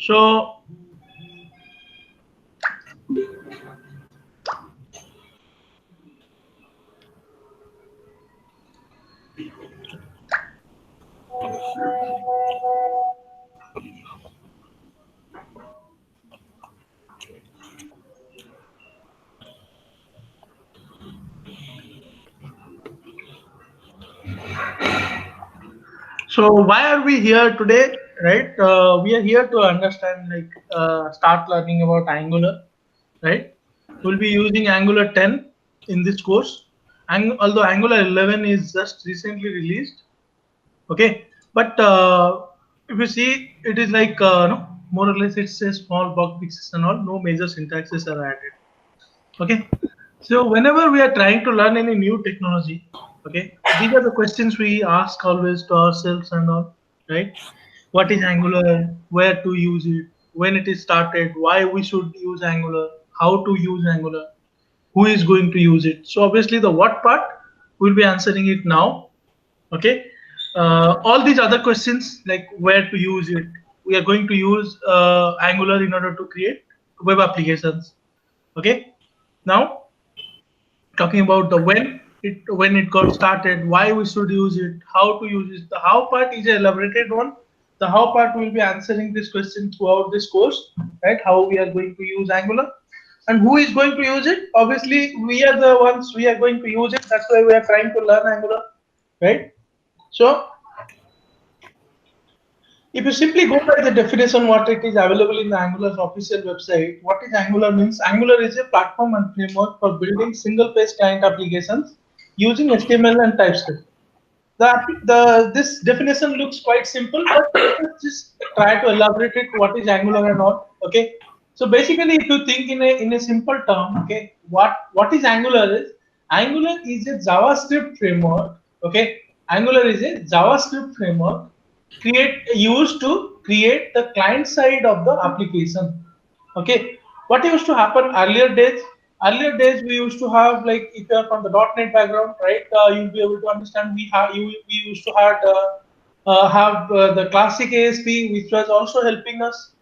So why are we here today, right? We are here to understand, like, start learning about Angular, right? We'll be using Angular 10 in this course, and although Angular 11 is just recently released, okay. But if you see, it is like no, more or less it's a small bug fixes and all. No major syntaxes are added. Okay. So whenever we are trying to learn any new technology, okay, these are the questions we ask always to ourselves and all, right? What is Angular? Where to use it? When it is started? Why we should use Angular? How to use Angular? Who is going to use it? So obviously the what part we'll be answering it now. Okay. All these other questions like where to use it, we are going to use Angular in order to create web applications. Okay. Now talking about the when it got started, why we should use it, how to use it. The how part is a elaborated one. The how part will be answering this question throughout this course, right? How we are going to use Angular and who is going to use it. Obviously, we are the ones we are going to use it. That's why we are trying to learn Angular, right? So if you simply go by the definition, what it is available in the Angular's official website, what is Angular means? Angular is a platform and framework for building single-page client applications using HTML and TypeScript. This definition looks quite simple, but let us just try to elaborate it. What is Angular and all? Okay. So basically, if you think in a simple term, okay, what is Angular is? Angular is a JavaScript framework. Okay, Angular is a JavaScript framework used to create the client side of the application. Okay, what used to happen earlier days? Earlier days we used to have, like, if you are from the .NET background, right? You'll be able to understand. We used to have the classic ASP, which was also helping us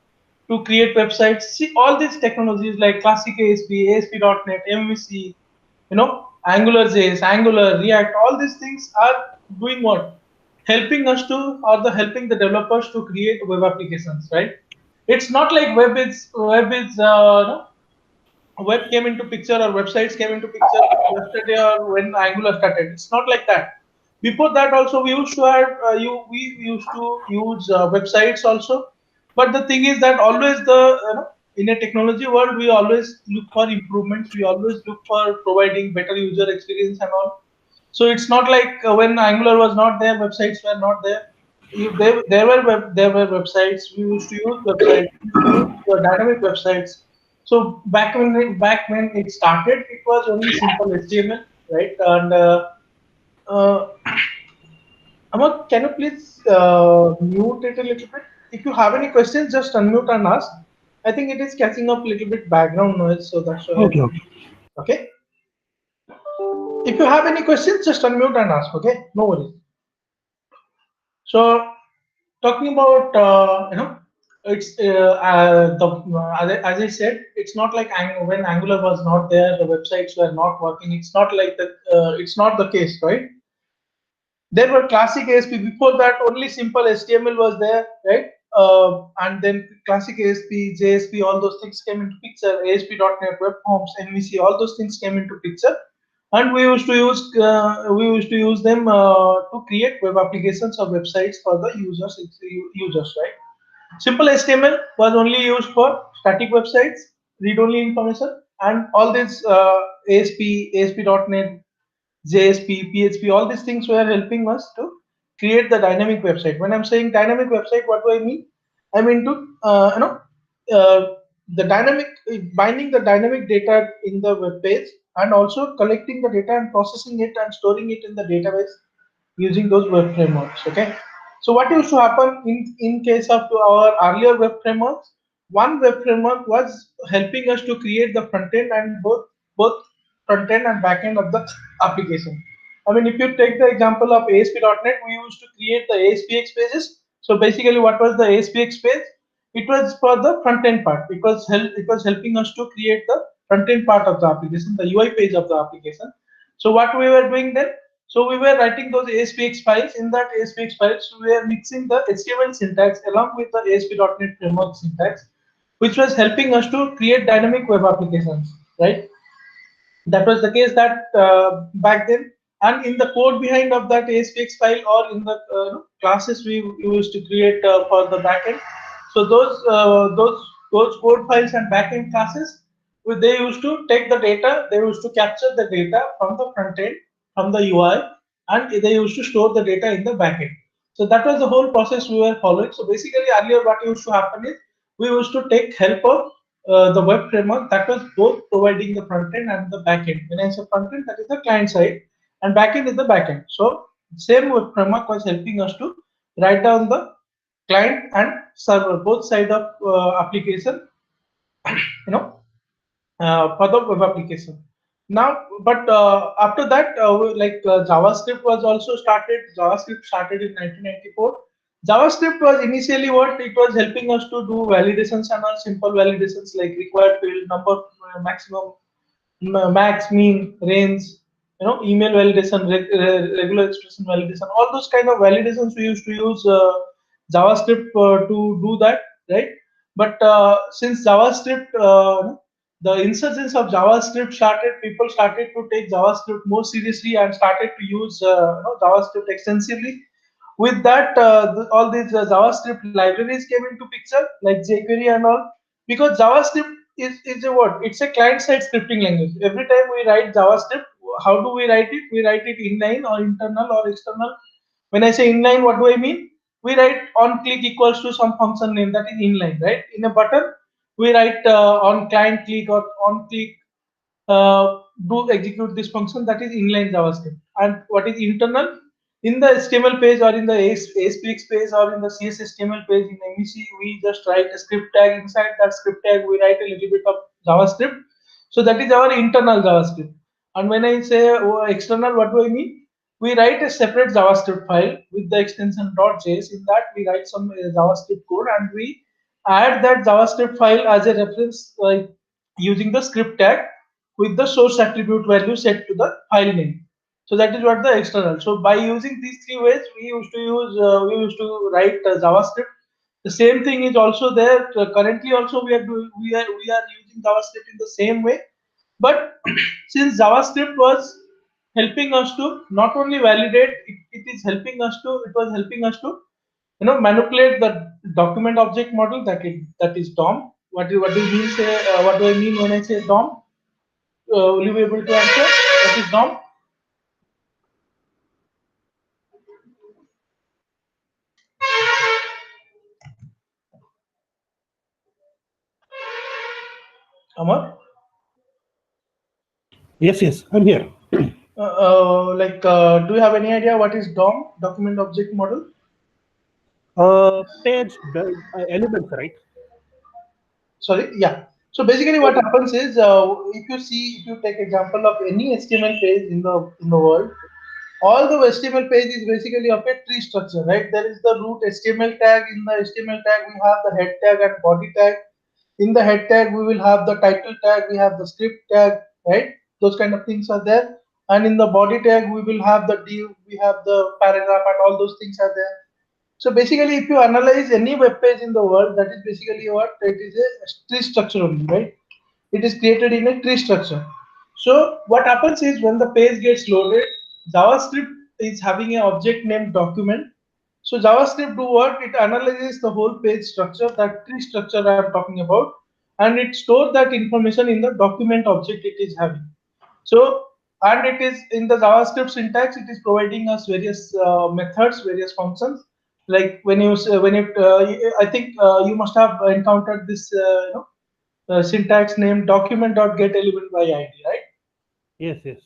to create websites. See, all these technologies like classic ASP, ASP.NET, MVC, AngularJS, Angular, React, all these things are doing what? Helping us to, or the helping the developers to create web applications, right? It's not like web is no, web came into picture or websites came into picture yesterday or when Angular started. It's not like that. Before that, also we used to have we used to use websites also. But the thing is that always in a technology world we always look for improvements. We always look for providing better user experience and all. So it's not like when Angular was not there, websites were not there. There were websites. We used to use websites. We used to use dynamic websites. So back when it started, it was only simple HTML, right? And Amar, can you please mute it a little bit? If you have any questions, just unmute and ask. I think it is catching up a little bit background noise, so that's why. Okay, okay. Okay. If you have any questions, just unmute and ask. Okay, no worries. So talking about it's as I said, it's not like when Angular was not there, the websites were not working. It's not like that. It's not the case, right? There were classic ASP. Before that, only simple HTML was there, right? And then classic ASP, JSP, all those things came into picture. ASP.NET, Web Forms, MVC, all those things came into picture, and we used to use them to create web applications or websites for the users, right? Simple HTML was only used for static websites, read-only information, and all this ASP, ASP.NET, JSP, PHP, all these things were helping us to create the dynamic website. When I'm saying dynamic website, what do I mean? I mean to the dynamic binding the dynamic data in the web page and also collecting the data and processing it and storing it in the database using those web frameworks. Okay. So what used to happen in case of our earlier web frameworks? One web framework was helping us to create the front end and both front end and back end of the application. I mean, if you take the example of ASP.NET, we used to create the ASPX pages. So basically, what was the ASPX page? it was for the front end part. It was helping us to create the front end part of the application, the UI page of the application. So what we were doing then? So we were writing those ASPX files. In that ASPX files, we were mixing the HTML syntax along with the ASP.NET Framework syntax, which was helping us to create dynamic web applications, right? That was the case that back then, and in the code behind of that ASPX file or in the classes we used to create for the backend. So those code files and backend classes, they used to take the data, they used to capture the data from the front end, from the UI, and they used to store the data in the backend. So that was the whole process we were following. So basically, earlier what used to happen is we used to take help of the web framework that was both providing the front end and the back end. When I say front end, that is the client side, and back end is the back end. So same web framework was helping us to write down the client and server, both side of application, you know, for the web application. Now, but after that, JavaScript was also started. JavaScript started in 1994. JavaScript was initially what it was helping us to do validations and all simple validations like required field, number, maximum, max, mean, range, email validation, regular expression validation, all those kind of validations we used to use JavaScript to do that, right? But since JavaScript, the insurgence of JavaScript started, people started to take JavaScript more seriously and started to use JavaScript extensively. With that, all these JavaScript libraries came into picture, like jQuery and all, because JavaScript is a what? It's a client-side scripting language. Every time we write JavaScript, how do we write it? We write it inline or internal or external. When I say inline, what do I mean? We write on click equals to some function name, that is inline, right? In a button, we write on client click or on click do execute this function, that is inline JavaScript. And what is internal? In the HTML page or in the ASPX page or in the CSS page in MEC, we just write a script tag. Inside that script tag, we write a little bit of JavaScript. So that is our internal JavaScript. And when I say external, what do I mean? We write a separate JavaScript file with the extension .js. In that, we write some JavaScript code and we add that JavaScript file as a reference using the script tag with the source attribute value set to the file name. So that is what the external. So by using these three ways, we used to write JavaScript. The same thing is also there. Currently, also we are using JavaScript in the same way. But since JavaScript was helping us to not only validate, it was helping us to manipulate the document object model, that is DOM. What do I mean when I say DOM? Will you be able to answer? What is DOM? Amar? Yes, yes, I'm here. Do you have any idea what is DOM? Document object model? Page elements, right? Sorry, yeah. So basically, what happens is, if you take example of any HTML page in the world, all the HTML page is basically of a tree structure, right? There is the root HTML tag. In the HTML tag, we have the head tag and body tag. In the head tag, we will have the title tag, we have the script tag, right? Those kind of things are there. And in the body tag, we will have the div, we have the paragraph, and all those things are there. So basically, if you analyze any web page in the world, that is basically what it is, a tree structure only, right? It is created in a tree structure. So what happens is when the page gets loaded, JavaScript is having an object named document. So JavaScript do what? It analyzes the whole page structure, that tree structure I am talking about, and it stores that information in the document object it is having. So, and it is in the JavaScript syntax, it is providing us various methods, various functions. Like when you say, I think you must have encountered this, syntax named document.getElementById, right? Yes, yes.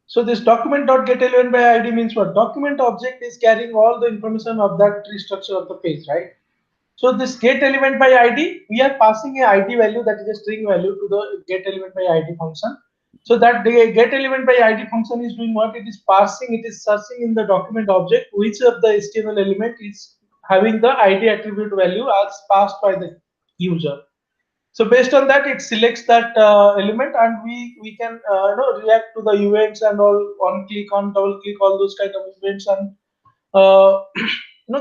So this document.getElementById means what? Document object is carrying all the information of that tree structure of the page, right? So this get element by ID, we are passing a ID value, that is a string value, to the get element by ID function. So that the get element by ID function is doing what? It is parsing, it is searching in the document object which of the HTML element is having the ID attribute value as passed by the user. So based on that, it selects that element, and we can react to the events and all, on click, on double click, all those kind of events, and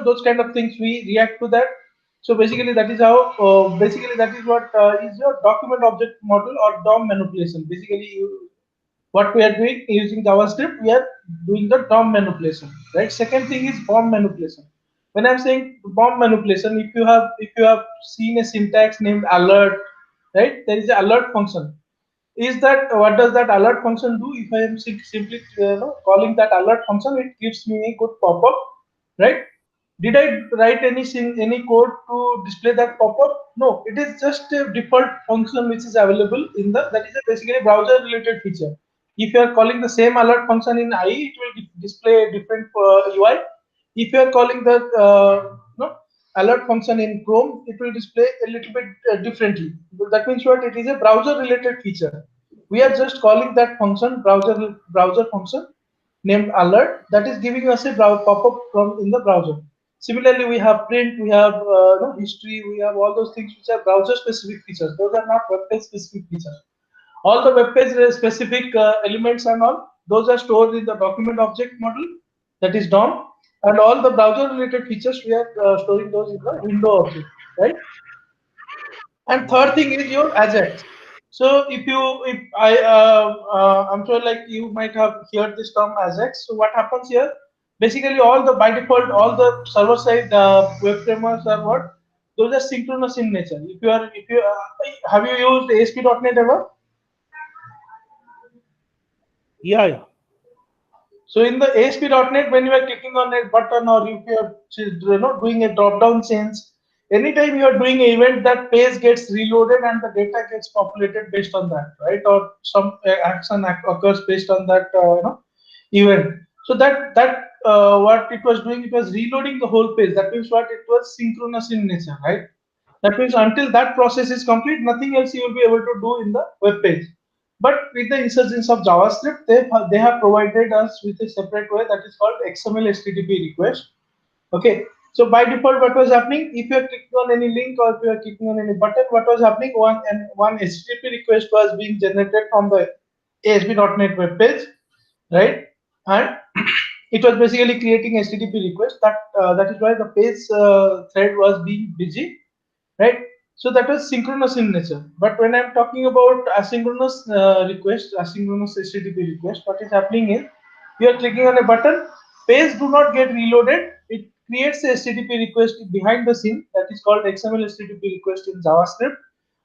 those kind of things we react to that. So basically that is how basically that is what is your document object model or DOM manipulation. Basically what we are doing using JavaScript, we are doing the DOM manipulation, right? Second thing is BOM manipulation. When I'm saying BOM manipulation, if you have seen a syntax named alert, right? There is an alert function. Is that what does that alert function do? If I am simply calling that alert function, it gives me a good pop-up, right? Did I write any code to display that pop-up? No, it is just a default function which is available in the, that is a basically browser related feature. If you are calling the same alert function in IE, it will display a different UI. If you are calling the alert function in Chrome, it will display a little bit differently. That means what? It is a browser related feature. We are just calling that function browser function named alert, that is giving us a pop-up from in the browser. Similarly, we have print, we have history, we have all those things which are browser specific features. Those are not web page specific features. All the web page specific elements and all, those are stored in the document object model, that is DOM, and all the browser related features we are storing those in the window object, right? And third thing is your Ajax. So if I'm sure like you might have heard this term Ajax. So what happens here? Basically, all the by default, all the server side web frameworks are what? Those are synchronous in nature. If you have you used ASP.NET ever? Yeah. So in the ASP.NET, when you are clicking on a button or if you are doing a drop-down change, anytime you are doing an event, that page gets reloaded and the data gets populated based on that, right? Or some action occurs based on that event. So that what it was doing, it was reloading the whole page. That means what? It was synchronous in nature, right? That means until that process is complete, nothing else you will be able to do in the web page. But with the insurgence of JavaScript, they have provided us with a separate way that is called XML HTTP request. Okay. So by default, what was happening? If you are clicking on any link or if you are clicking on any button, what was happening? One HTTP request was being generated from the ASP.NET web page, right? And it was basically creating HTTP request. That is why the page thread was being busy, right? So that was synchronous in nature. But when I'm talking about asynchronous request, asynchronous HTTP request, what is happening is you are clicking on a button, page do not get reloaded. It creates a HTTP request behind the scene that is called XML HTTP request in JavaScript,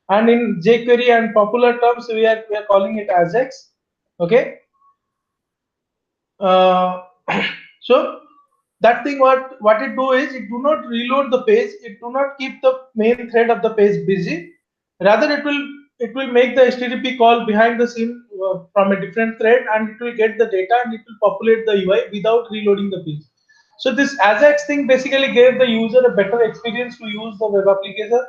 and in jQuery and popular terms we are calling it Ajax. Okay. Uh, so that thing what it do is it do not reload the page, it do not keep the main thread of the page busy, rather it will make the HTTP call behind the scene from a different thread, and it will get the data and it will populate the UI without reloading the page. So this Ajax thing basically gave the user a better experience to use the web application.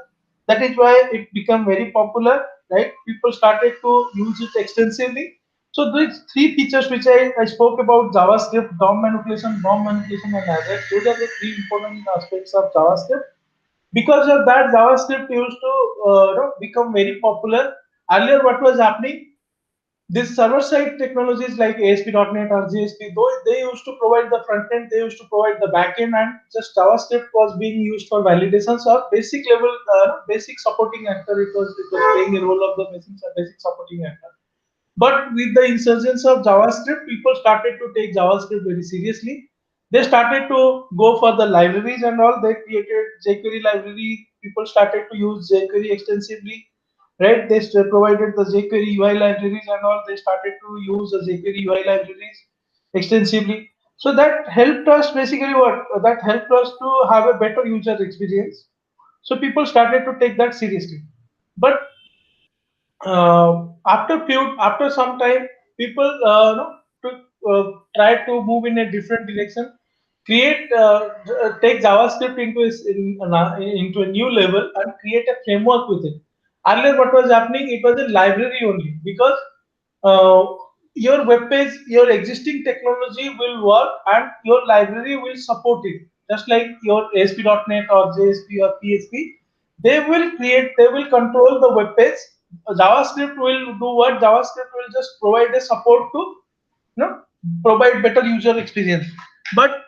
That is why it became very popular, right? People started to use it extensively. So these three features which I spoke about: JavaScript, DOM manipulation, and Ajax. Those are the three important aspects of JavaScript. Because of that, JavaScript used to become very popular. Earlier, what was happening? These server-side technologies like ASP.NET or JSP, though they used to provide the front end, they used to provide the back end, and just JavaScript was being used for validations or basic level, basic supporting actor. It was playing a role of the basic supporting actor. But with the insurgence of JavaScript, people started to take JavaScript very seriously. They started to go for the libraries and all. They created jQuery library. People started to use jQuery extensively, right? They provided the jQuery UI libraries and all. They started to use the jQuery UI libraries extensively. So that helped us basically what? That helped us to have a better user experience. So people started to take that seriously. But after some time, people try to move in a different direction, take JavaScript into a new level and create a framework with it. Earlier, what was happening? It was a library only, because uh, your web page, your existing technology will work and your library will support it, just like your ASP.NET or JSP or PHP. They will control the web page. JavaScript will do what? JavaScript will just provide a support to, provide better user experience. But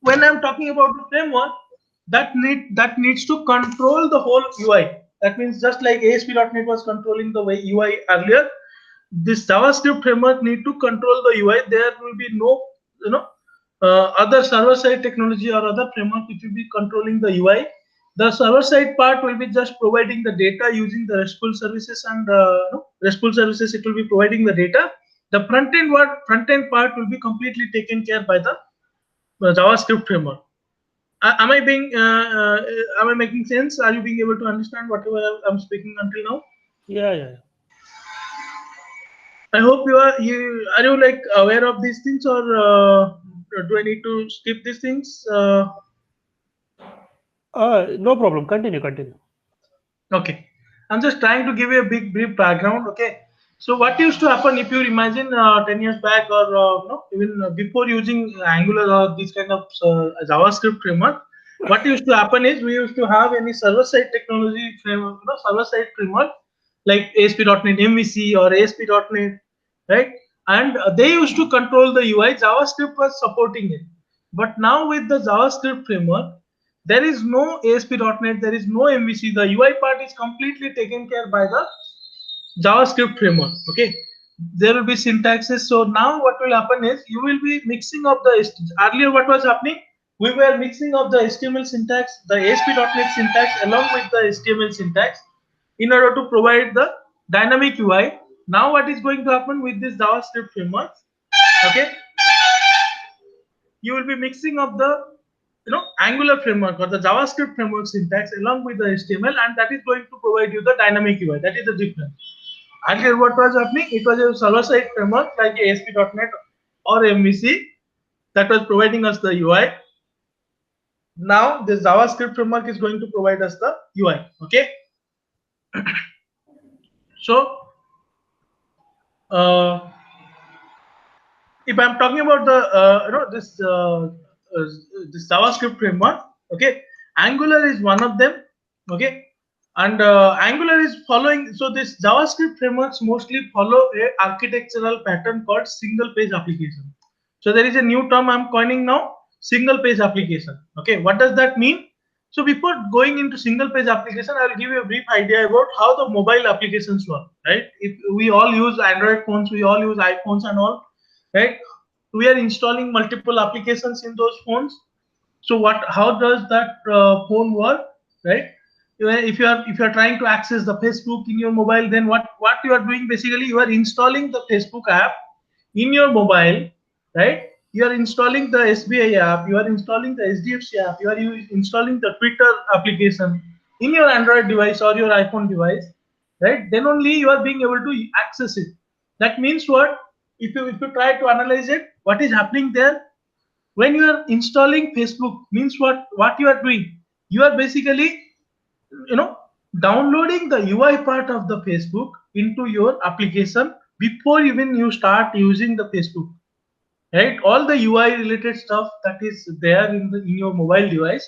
when I'm talking about the framework, that needs to control the whole UI. That means just like ASP.NET was controlling the way UI earlier, this JavaScript framework need to control the UI. There will be no, other server-side technology or other framework which will be controlling the UI. The server-side part will be just providing the data using the RESTful services, and RESTful services, it will be providing the data. The front-end part will be completely taken care by the JavaScript framework. Am I making sense? Are you being able to understand whatever I'm speaking until now? Yeah. I hope are you like aware of these things, or do I need to skip these things? No problem. Continue. Okay, I'm just trying to give you a brief background. Okay, so what used to happen, if you imagine 10 years back, or even before using Angular or this kind of JavaScript framework, what used to happen is we used to have any server-side technology framework, server-side framework like ASP.NET MVC or ASP.NET, right? And they used to control the UI. JavaScript was supporting it. But now with the JavaScript framework, there is no ASP.NET, there is no MVC. The UI part is completely taken care by the JavaScript framework. Okay, there will be syntaxes. So now what will happen is you will be mixing up the earlier what was happening. We were mixing up the HTML syntax, the ASP.NET syntax along with the HTML syntax in order to provide the dynamic UI. Now what is going to happen with this JavaScript framework? Okay, you will be mixing up the Angular framework or the JavaScript framework syntax along with the HTML, and that is going to provide you the dynamic UI. That is the difference. Earlier, what was happening? It was a server-side framework like ASP.NET or MVC that was providing us the UI. Now, this JavaScript framework is going to provide us the UI. Okay. So, if I'm talking about the this JavaScript framework, okay, Angular is one of them. Okay, and Angular is following. So this JavaScript frameworks mostly follow a architectural pattern called single page application. So there is a new term I'm coining now, single page application. Okay, what does that mean? So before going into single page application, I will give you a brief idea about how the mobile applications work. Right? If we all use Android phones, we all use iPhones and all. Right? We are installing multiple applications in those phones. So how does that phone work? Right? If you are trying to access the Facebook in your mobile, then what you are doing, basically you are installing the Facebook app in your mobile, right? You are installing the SBI app, you are installing the SDFC app, you are installing the Twitter application in your Android device or your iPhone device, right? Then only you are being able to access it. That means what? If you try to analyze it, what is happening there? When you are installing Facebook, means what you are doing? You are basically, downloading the UI part of the Facebook into your application before even you start using the Facebook, right? All the UI related stuff that is there in your mobile device,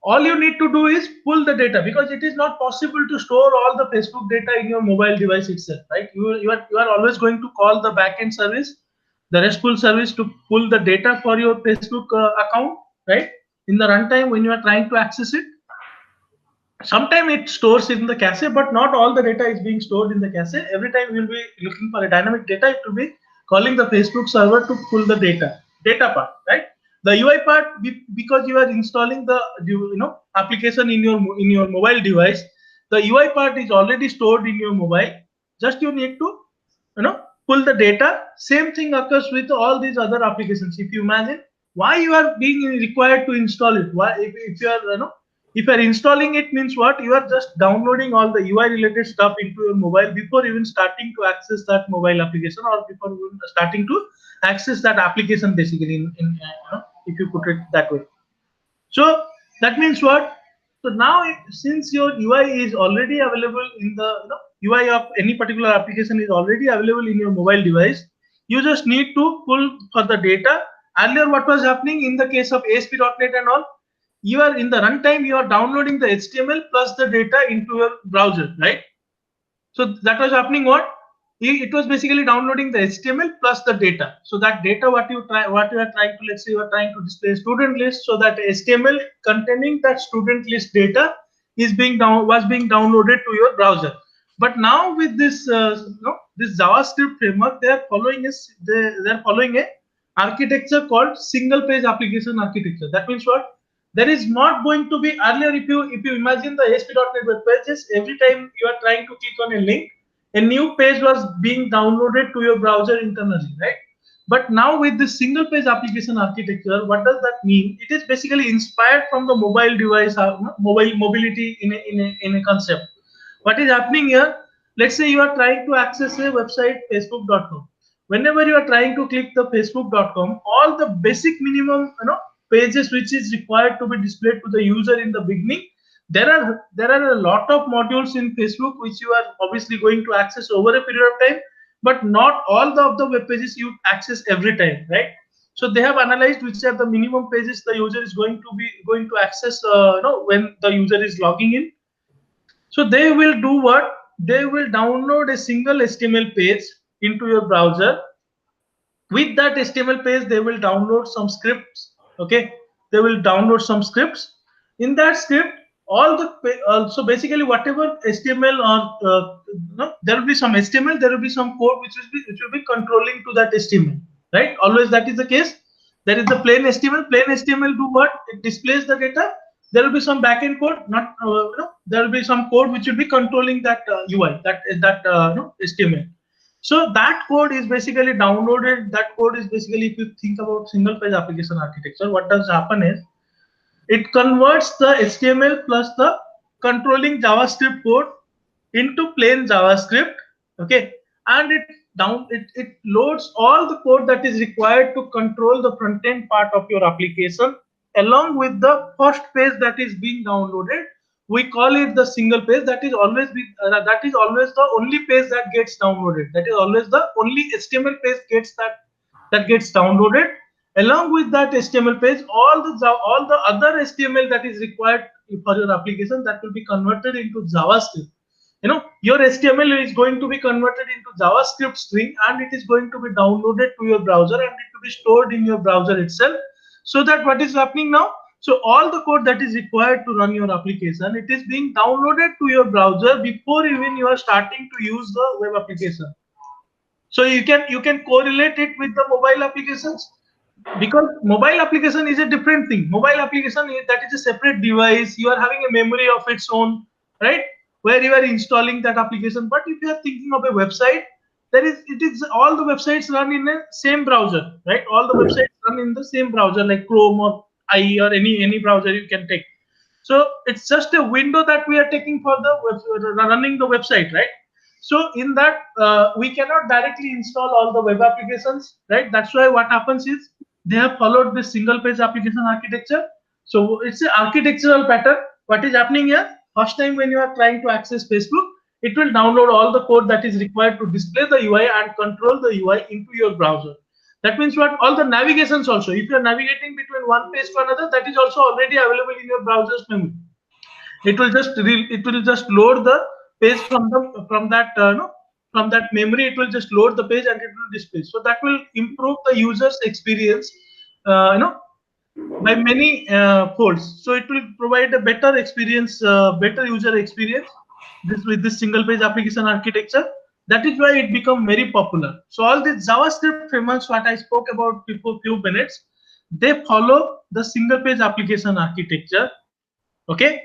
all you need to do is pull the data, because it is not possible to store all the Facebook data in your mobile device itself, right? You are always going to call the backend service, the RESTful service, to pull the data for your Facebook account, right? In the runtime when you are trying to access it, sometimes it stores in the cache, but not all the data is being stored in the cache. Every time you'll be looking for a dynamic data, it will be calling the Facebook server to pull the data part, right? The UI part, because you are installing the application in your mobile device, the UI part is already stored in your mobile. Just you need to pull the data. Same thing occurs with all these other applications. If you imagine why you are being required to install it, why if you are if you are installing it, means what? You are just downloading all the UI related stuff into your mobile before even starting to access that mobile application, or before even starting to access that application, basically, if you put it that way. So that means what? So now, since your UI is already available in the UI of any particular application is already available in your mobile device, you just need to pull for the data. Earlier, what was happening in the case of ASP.NET and all? you are in the runtime, you are downloading the HTML plus the data into your browser, right? So that was happening what? It was basically downloading the HTML plus the data. So that data, what you are trying to, let's say you are trying to display student list, so that HTML containing that student list data is was being downloaded to your browser. But now with this this JavaScript framework, they are following they're following a architecture called single page application architecture. That means what? There is not going to be, earlier if you imagine the ASP.NET web pages, every time you are trying to click on a link, a new page was being downloaded to your browser internally, right? But now with this single page application architecture, what does that mean? It is basically inspired from the mobile device, mobile mobility in a concept. What is happening here? Let's say you are trying to access a website, facebook.com. Whenever you are trying to click the facebook.com, all the basic minimum pages which is required to be displayed to the user in the beginning, there are a lot of modules in Facebook which you are obviously going to access over a period of time, but not all of the web pages you access every time, right? So they have analyzed which are the minimum pages the user is going to access when the user is logging in. So they will do what? They will download a single HTML page into your browser. With that HTML page, they will download some scripts. Okay, they will download some scripts. In that script, all the so basically whatever HTML or no, there will be some HTML, there will be some code which will be controlling to that HTML. Right? Always that is the case. There is the plain HTML. Plain HTML do what? It displays the data. There will be some backend code. Not there will be some code which will be controlling that UI, that HTML. So that code is basically downloaded. That code is basically, if you think about single page application architecture, what does happen is it converts the HTML plus the controlling JavaScript code into plain JavaScript. Okay, and it loads all the code that is required to control the front end part of your application along with the first page that is being downloaded. We call it the single page. That is always the only page that gets downloaded. That is always the only HTML page that gets downloaded. Along with that HTML page, all the other HTML that is required for your application, that will be converted into JavaScript. Your HTML is going to be converted into JavaScript string, and it is going to be downloaded to your browser, and it will be stored in your browser itself. So that what is happening now? So all the code that is required to run your application, it is being downloaded to your browser before even you are starting to use the web application. So you can correlate it with the mobile applications, because mobile application is a different thing. Mobile application that is a separate device. You are having a memory of its own, right? Where you are installing that application. But if you are thinking of a website, it is all the websites run in the same browser, right? All the websites run in the same browser, like Chrome or IE or any browser you can take. So it's just a window that we are taking for the running the website, right? So in that, we cannot directly install all the web applications, right? That's why what happens is they have followed this single page application architecture. So it's an architectural pattern. What is happening here? First time when you are trying to access Facebook, it will download all the code that is required to display the UI and control the UI into your browser. That means what? All the navigations also. If you are navigating between one page to another, that is also already available in your browser's memory. It will just load the page from that memory. It will just load the page and it will display. So that will improve the user's experience, uh, you know, by many folds. So it will provide a better experience, better user experience. With this single page application architecture, that is why it become very popular. So all these JavaScript frameworks, what I spoke about before few minutes, they follow the single page application architecture. Okay,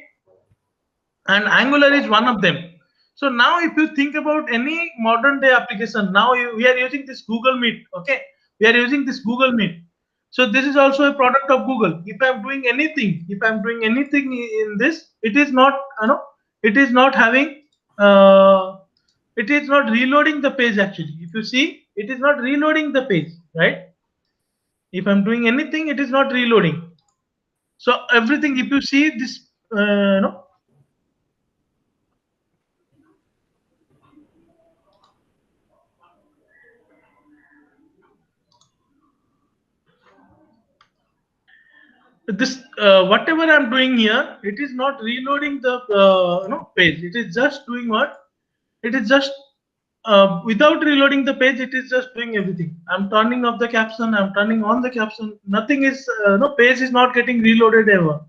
and Angular is one of them. So now if you think about any modern day application, now we are using this Google Meet. Okay, we are using this Google Meet. So this is also a product of Google. If I'm doing anything in this, it is not, it is not having, it is not reloading the page actually. If you see, it is not reloading the page, right? If I'm doing anything, it is not reloading. So everything, if you see this, this whatever I'm doing here, it is not reloading the page. It is just doing what? It is just without reloading the page. It is just doing everything. I'm turning off the caption. I'm turning on the caption. Nothing is no page is not getting reloaded ever.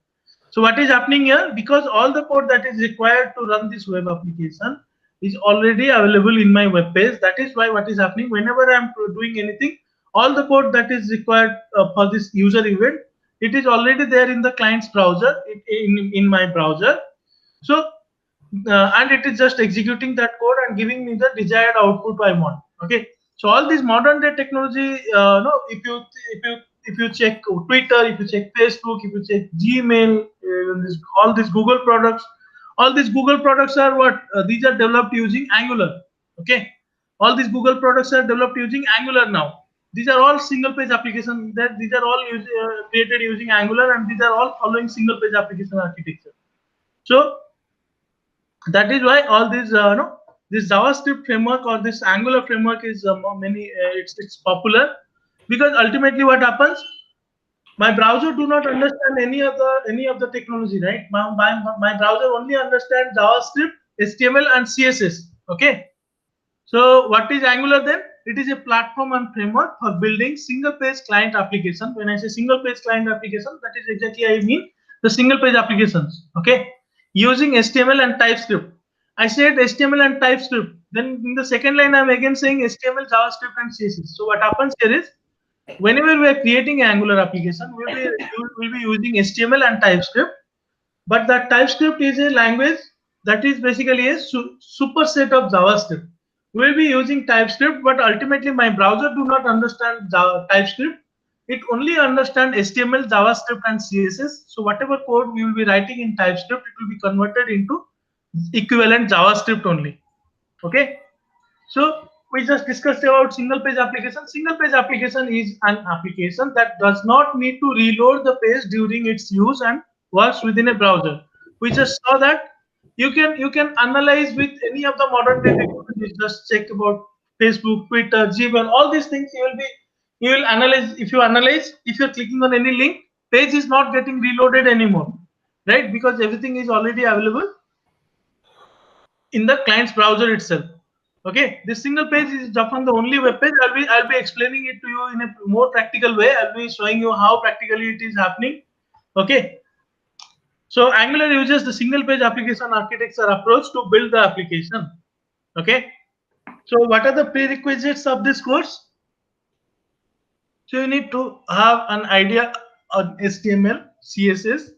So what is happening here? Because all the code that is required to run this web application is already available in my web page. That is why what is happening whenever I'm doing anything, all the code that is required for this user event, it is already there in the client's browser, in my browser. So and it is just executing that code and giving me the desired output I want. Okay, so all this modern day technology, no, if you check Twitter, if you check Facebook, if you check Gmail, all these Google products, all these Google products are what? These are developed using Angular. Okay, all these Google products are developed using Angular now. These are all single page applications. That these are all created using Angular, and these are all following single page application architecture. So that is why all these no, this JavaScript framework or this Angular framework is it's popular, because ultimately what happens, my browser do not understand any of the technology, right? My browser only understands JavaScript, HTML and CSS. Okay, so what is Angular then? It is a platform and framework for building single page client application. When I say single page client application, that is exactly I mean the single page applications. Okay, using HTML and TypeScript. I said HTML and TypeScript. Then in the second line, I'm again saying HTML, JavaScript, and CSS. So what happens here is, whenever we are creating an Angular application, we'll be using HTML and TypeScript. But that TypeScript is a language that is basically a superset of JavaScript. We'll be using TypeScript, but ultimately my browser do not understand TypeScript. It only understands HTML, JavaScript, and CSS. So whatever code we will be writing in TypeScript, it will be converted into equivalent JavaScript only. Okay. So we just discussed about single page application. Single page application is an application that does not need to reload the page during its use and works within a browser. We just saw that you can analyze with any of the modern day technologies. Just check about Facebook, Twitter, Gmail, all these things. You will analyze. If you analyze, if you're clicking on any link, page is not getting reloaded anymore, right? Because everything is already available in the client's browser itself. Okay, this single page is often the only web page. I'll be explaining it to you in a more practical way. I'll be showing you how practically it is happening. Okay, so Angular uses the single page application architecture approach to build the application. Okay, so what are the prerequisites of this course? So you need to have an idea on HTML, CSS,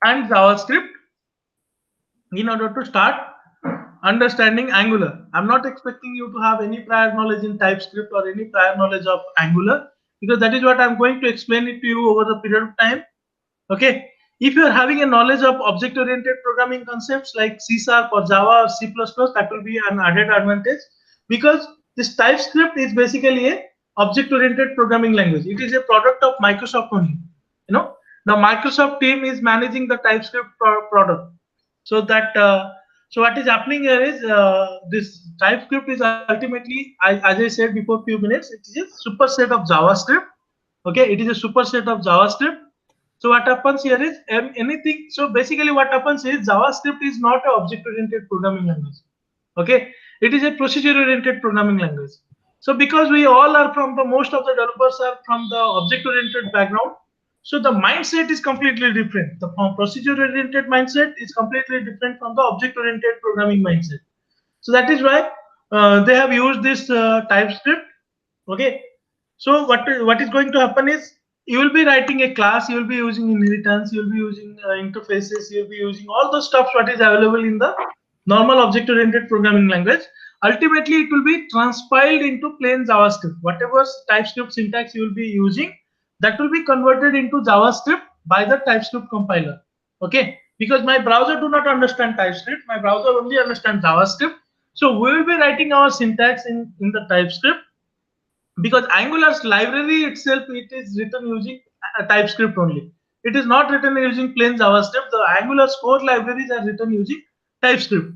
and JavaScript in order to start understanding Angular. I'm not expecting you to have any prior knowledge in TypeScript or any prior knowledge of Angular, because that is what I'm going to explain it to you over the period of time. Okay. If you're having a knowledge of object-oriented programming concepts like C# or Java or C++, that will be an added advantage, because this TypeScript is basically a object-oriented programming language. It is a product of Microsoft only. You know, the Microsoft team is managing the TypeScript product. So that so what is happening here is this TypeScript is ultimately, as I said before few minutes, it is a superset of JavaScript. Okay, it is a superset of JavaScript. So what happens here is anything. So basically, what happens is JavaScript is not an object-oriented programming language. Okay, it is a procedure-oriented programming language. So because we all are from the most of the developers are from the object-oriented background, so the mindset is completely different. The procedure-oriented mindset is completely different from the object-oriented programming mindset. So that is why they have used this TypeScript. Okay. So what is going to happen is, you will be writing a class, you will be using inheritance, you will be using interfaces, you will be using all the stuff what is available in the normal object-oriented programming language. Ultimately, it will be transpiled into plain JavaScript. Whatever TypeScript syntax you will be using, that will be converted into JavaScript by the TypeScript compiler. Okay, because my browser do not understand TypeScript, my browser only understands JavaScript. So we will be writing our syntax in the TypeScript, because Angular's library itself, it is written using TypeScript only. It is not written using plain JavaScript. The Angular's core libraries are written using TypeScript.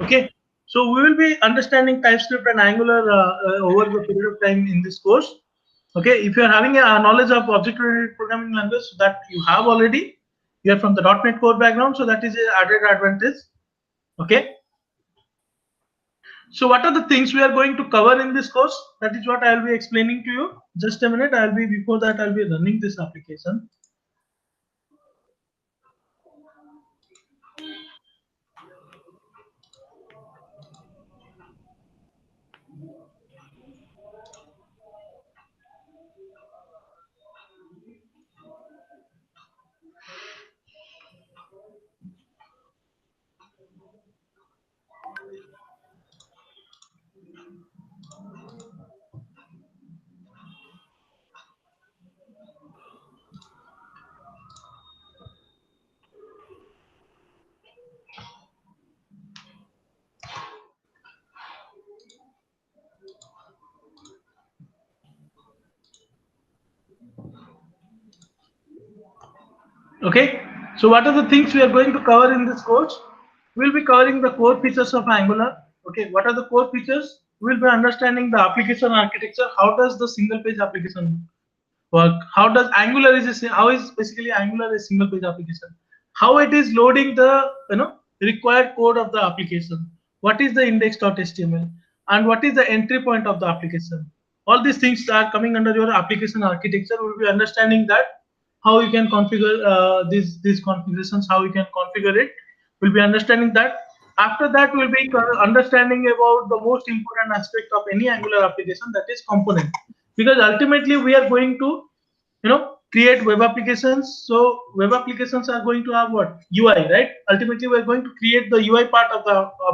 Okay, so we will be understanding TypeScript and Angular over the period of time in this course. Okay, if you are having a knowledge of object-oriented programming language, so that you have already, you are from the .NET Core background, so that is a added advantage. Okay. So what are the things we are going to cover in this course? That is what I will be explaining to you. Just a minute. Before that I'll be running this application. Okay, so what are the things we are going to cover in this course? We'll be covering the core features of Angular. Okay, what are the core features? We'll be understanding the application architecture. How does the single page application work? How does Angular how is basically Angular a single page application? How it is loading the required code of the application? What is the index.html and what is the entry point of the application? All these things are coming under your application architecture. We'll be understanding that how you can configure these configurations, how you can configure it. We'll be understanding that. After that, we'll be understanding about the most important aspect of any Angular application, that is component, because ultimately we are going to create web applications. So web applications are going to have what? UI, right? Ultimately we're going to create the UI part of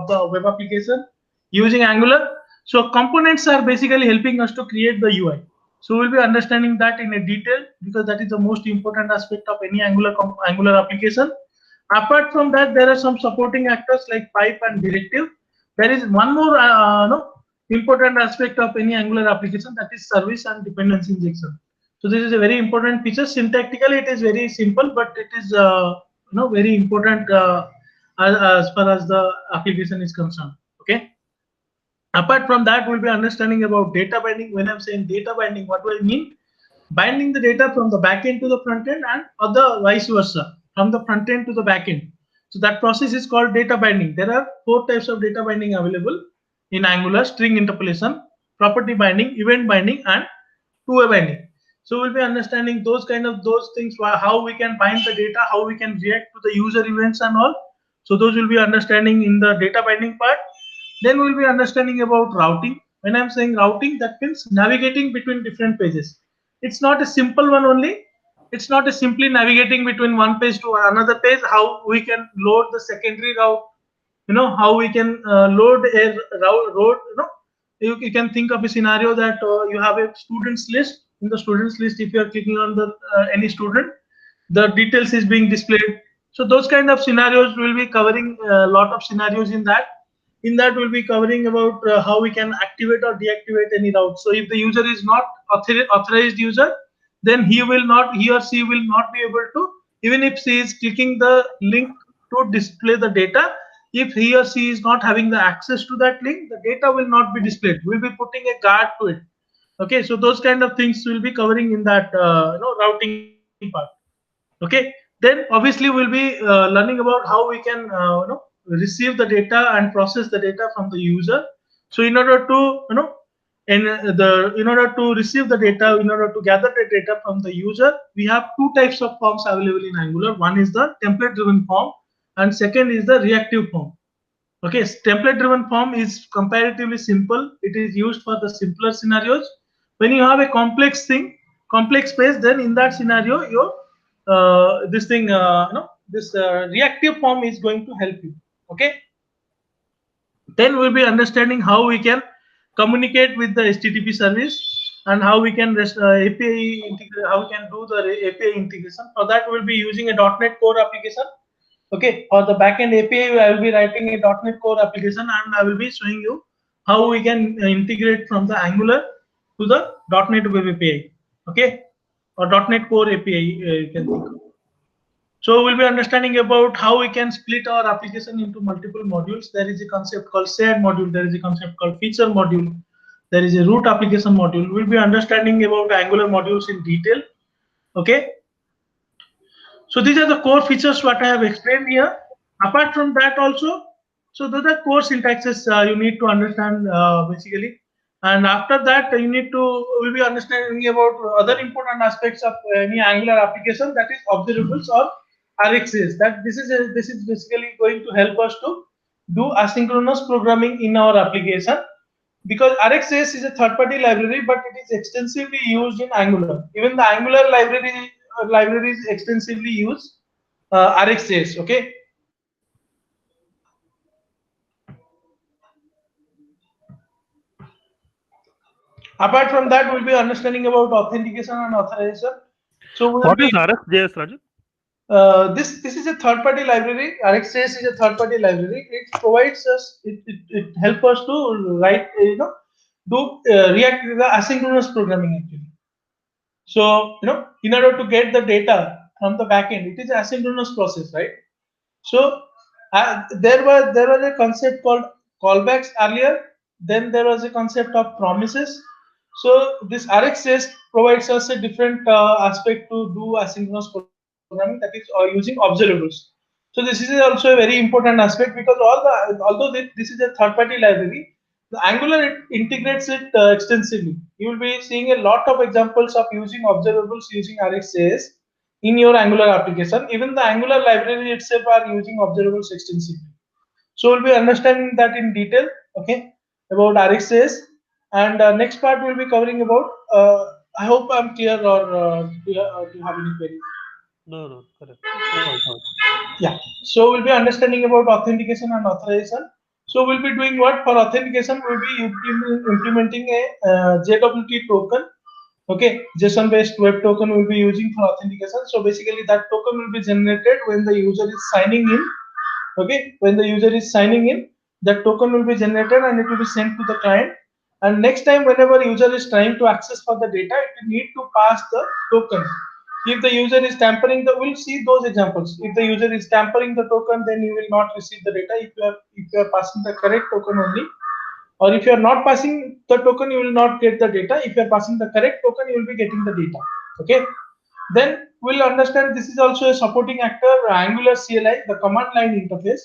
the web application using Angular. So components are basically helping us to create the UI. So we'll be understanding that in a detail, because that is the most important aspect of any Angular application. Apart from that, there are some supporting actors like pipe and directive. There is one more important aspect of any Angular application, that is service and dependency injection. So this is a very important feature. Syntactically, it is very simple, but it is very important as far as the application is concerned. Okay. Apart from that, we'll be understanding about data binding. When I'm saying data binding, what do I mean? Binding the data from the backend to the front end, and other vice versa, from the front end to the back end. So that process is called data binding. There are 4 types of data binding available in Angular: string interpolation, property binding, event binding, and two-way binding. So we'll be understanding those things, how we can bind the data, how we can react to the user events and all. So those will be understanding in the data binding part. Then we'll be understanding about routing. When I'm saying routing, that means navigating between different pages. It's not a simple one only. It's not a simply navigating between one page to another page. How we can load the secondary route, how we can load a road. You can think of a scenario that you have a students list. In the students list, if you are clicking on the any student, the details is being displayed. So those kind of scenarios, will be covering a lot of scenarios in that. In that, we'll be covering about how we can activate or deactivate any route. So if the user is not authorized user, then he or she will not be able to, even if she is clicking the link to display the data, if he or she is not having the access to that link, the data will not be displayed. We'll be putting a guard to it. Okay, so those kind of things we'll be covering in that routing part. Okay, then obviously we'll be learning about how we can receive the data and process the data from the user. So in order to in order to receive the data, in order to gather the data from the user, we have 2 types of forms available in Angular. One is the template driven form, and second is the reactive form. Okay, template driven form is comparatively simple. It is used for the simpler scenarios. When you have a complex page, then in that scenario, your reactive form is going to help you. Okay, then we'll be understanding how we can communicate with the HTTP service, and how we can API how we can do the API integration. For that, we'll be using a .NET Core application. Okay, for the backend API, I will be writing a .NET Core application, and I will be showing you how we can integrate from the Angular to the .NET Web API. Okay, or .NET Core API, you can think of. So we'll be understanding about how we can split our application into multiple modules. There is a concept called shared module. There is a concept called feature module. There is a root application module. We'll be understanding about Angular modules in detail. Okay. So these are the core features what I have explained here. Apart from that also, so those are core syntaxes you need to understand basically. And after that, you need to will be understanding about other important aspects of any Angular application, that is observables or RxJS. That this is basically going to help us to do asynchronous programming in our application, because RxJS is a third-party library, but it is extensively used in Angular. Even the Angular libraries extensively use RxJS. Okay. Apart from that, we'll be understanding about authentication and authorization. So we will What be is RxJS, Raju? this is a third-party library. RxJS is a third-party library. It provides us, it helps us to write, do React the asynchronous programming actually. So in order to get the data from the backend, it is an asynchronous process, right? So there was a concept called callbacks earlier. Then there was a concept of promises. So this RxJS provides us a different aspect to do asynchronous programming, that is using observables. So this is also a very important aspect, because although this is a third-party library, the Angular integrates it extensively. You will be seeing a lot of examples of using observables using RxJS in your Angular application. Even the Angular library itself are using observables extensively. So we'll be understanding that in detail, okay, about RxJS. And next part we'll be covering about. I hope I'm clear, or do you have any queries? No, correct. Yeah. So we'll be understanding about authentication and authorization. So we'll be doing what for authentication? We'll be implementing a JWT token. Okay, JSON-based web token will be using for authentication. So basically, that token will be generated when the user is signing in. Okay, when the user is signing in, that token will be generated and it will be sent to the client. And next time, whenever user is trying to access for the data, it will need to pass the token. If the user is tampering we'll see those examples. If the user is tampering the token, then you will not receive the data. If you are passing the correct token only, or if you are not passing the token, you will not get the data. If you are passing the correct token, you will be getting the data. Okay. Then we'll understand this is also a supporting actor, Angular CLI, the command line interface.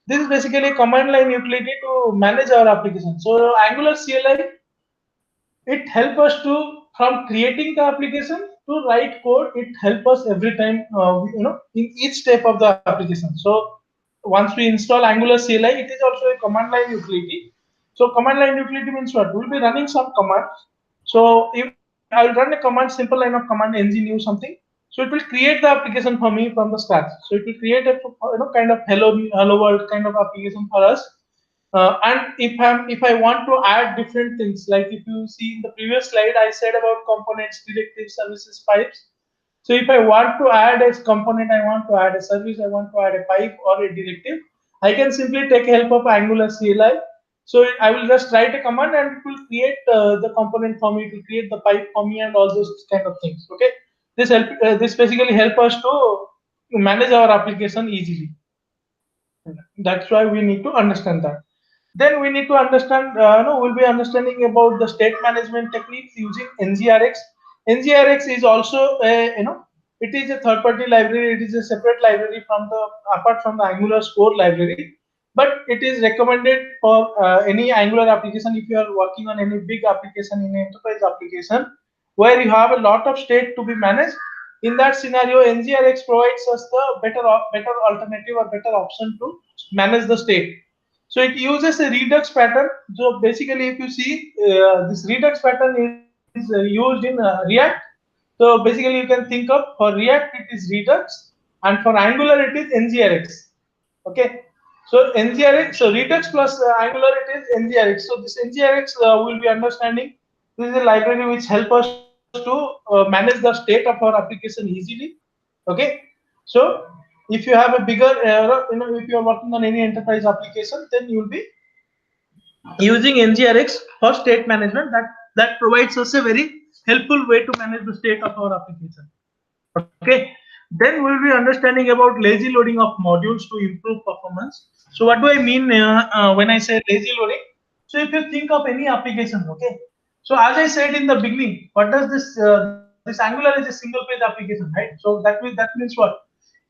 This is basically a command line utility to manage our application. So Angular CLI, it helps us to, from creating the application to write code. It helps us every time, in each step of the application. So once we install Angular CLI, it is also a command line utility. So command line utility means what? We'll be running some commands. So if I will run a command, simple line of command, ng new something. So it will create the application for me from the scratch. So it will create a kind of hello world kind of application for us. And if I want to add different things, like if you see in the previous slide, I said about components, directives, services, pipes. So if I want to add a component, I want to add a service, I want to add a pipe or a directive, I can simply take help of Angular CLI. So I will just write a command and it will create the component for me, to create the pipe for me and all those kind of things. Okay, this basically help us to manage our application easily. That's why we need to understand that. Then we need to understand, we'll be understanding about the state management techniques using NGRX. NGRX is also it is a third-party library. It is a separate library from apart from the Angular core library, but it is recommended for any Angular application. If you are working on any big application, in an enterprise application where you have a lot of state to be managed, in that scenario, NGRX provides us the better alternative or better option to manage the state. So it uses a redux pattern. So basically, if you see this redux pattern is used in React. So basically, you can think of, for React it is redux, and for Angular it is NGRX. Okay. So NGRX, so redux plus Angular it is NGRX. So this NGRX will be understanding. This is a library which help us to manage the state of our application easily. Okay. So if you have a bigger, if you are working on any enterprise application, then you will be using NGRX for state management. That provides us a very helpful way to manage the state of our application. Okay. Then we'll be understanding about lazy loading of modules to improve performance. So what do I mean when I say lazy loading? So if you think of any application, okay. So as I said in the beginning, what does this Angular is a single page application, right? So that means what?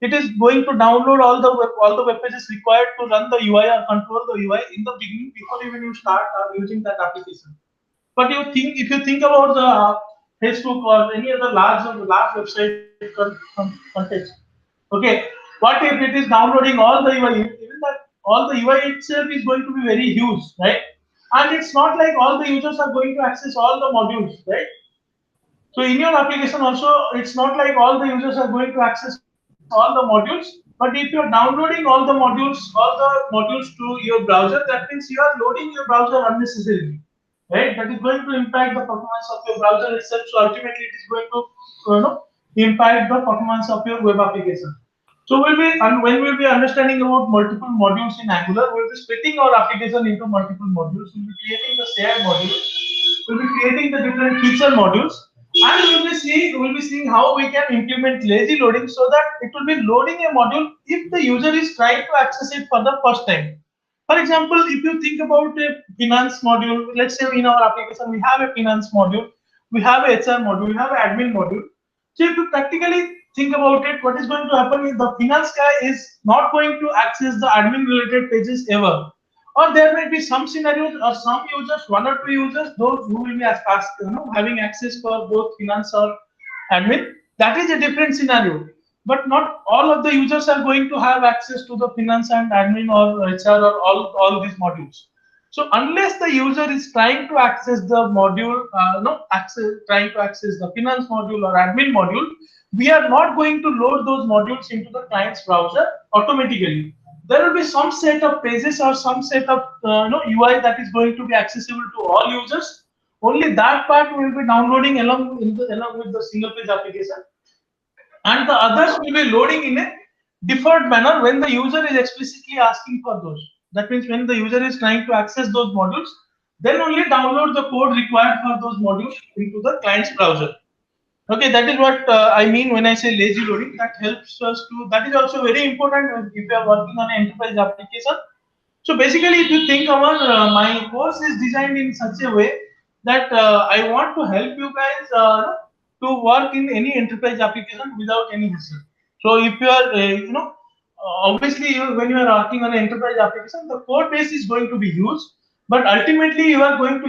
It is going to download all the web pages required to run the UI or control the UI in the beginning before even you start using that application. But you think if you think about the Facebook or any other large website context, okay, what if it is downloading all the UI? Even that all the UI itself is going to be very huge, right? And it's not like all the users are going to access all the modules, right? So in your application also, it's not like all the users are going to access all the modules. But if you're downloading all the modules to your browser, that means you are loading your browser unnecessarily, right? That is going to impact the performance of your browser itself. So ultimately, it is going to impact the performance of your web application. So when we'll be understanding about multiple modules in Angular, we'll be splitting our application into multiple modules. We'll be creating the shared module. We'll be creating the different feature modules, and we'll be seeing how we can implement lazy loading so that it will be loading a module if the user is trying to access it for the first time. For example, if you think about a finance module, let's say in our application we have a finance module, we have a HR module, we have an admin module. So if you practically think about it, what is going to happen is the finance guy is not going to access the admin related pages ever. Or there might be some scenarios or some users, one or two users, those who will be having access for both finance or admin. That is a different scenario. But not all of the users are going to have access to the finance and admin or HR or all these modules. So unless the user is trying to access the module, trying to access the finance module or admin module, we are not going to load those modules into the client's browser automatically. There will be some set of pages or some set of UI that is going to be accessible to all users. Only that part we will be downloading along with the single page application, and the others will be loading in a deferred manner when the user is explicitly asking for those. That means when the user is trying to access those modules, then only download the code required for those modules into the client's browser. Okay, that is what I mean when I say lazy loading. That helps us to. That is also very important if you are working on an enterprise application. So basically, if you think about my course is designed in such a way that I want to help you guys to work in any enterprise application without any hassle. So if you are, obviously when you are working on an enterprise application, the code base is going to be used, but ultimately you are going to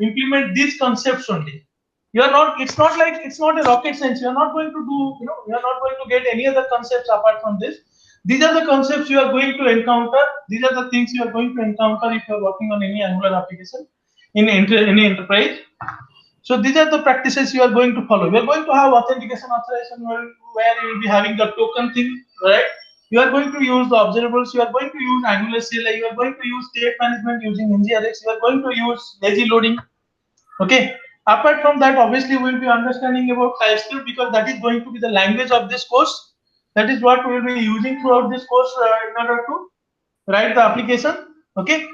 implement these concepts only. You are not. It's not a rocket science. You are not going to do. You are not going to get any other concepts apart from this. These are the concepts you are going to encounter. These are the things you are going to encounter if you are working on any Angular application in any enterprise. So these are the practices you are going to follow. You are going to have authentication authorization where you will be having the token thing, right? You are going to use the observables. You are going to use Angular CLI. You are going to use state management using NGRX. You are going to use lazy loading. Okay. Apart from that, obviously, we will be understanding about TypeScript because that is going to be the language of this course. That is what we will be using throughout this course in order to write the application. Okay.